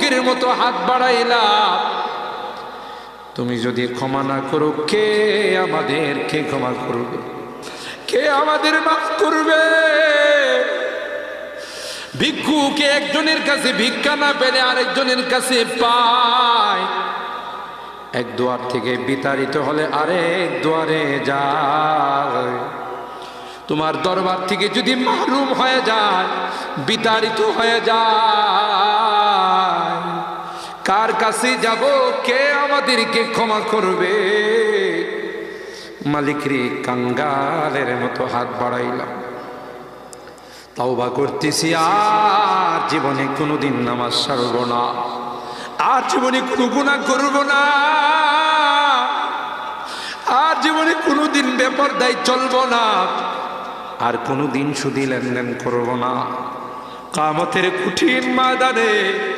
ভিক্ষুকের মতো হাত বাড়াইলাম, তুমি যদি ক্ষমা না করো কে আমাদেরকে ক্ষমা করবে? কে আমাদের মাফ করবে? ভিক্ষুকে একজনের কাছে ভিক্ষা না পেলে আরেকজনের কাছে পায়, এক দুয়ার থেকে বিতাড়িত হলে আরেক দুয়ারে যায়। তোমার দরবার থেকে যদি মাহরুম হয়ে যায়, বিতাড়িত হয়ে যায়, কার কাছে যাব? কে আমাদেরকে ক্ষমা করবে? মালিক রে, কাঙ্গালের মতো হাত বাড়াইলাম, তাওবা করতেছি, আর জীবনে কোনোদিন নামাজ ছাড়ব না, আর জীবনে কোনো গুনাহ করব না, আর জীবনে কোনোদিন বেপরদায় চলব না, আর কোনোদিন সুদি লেনদেন করব না। কিয়ামতের কঠিন ময়দানে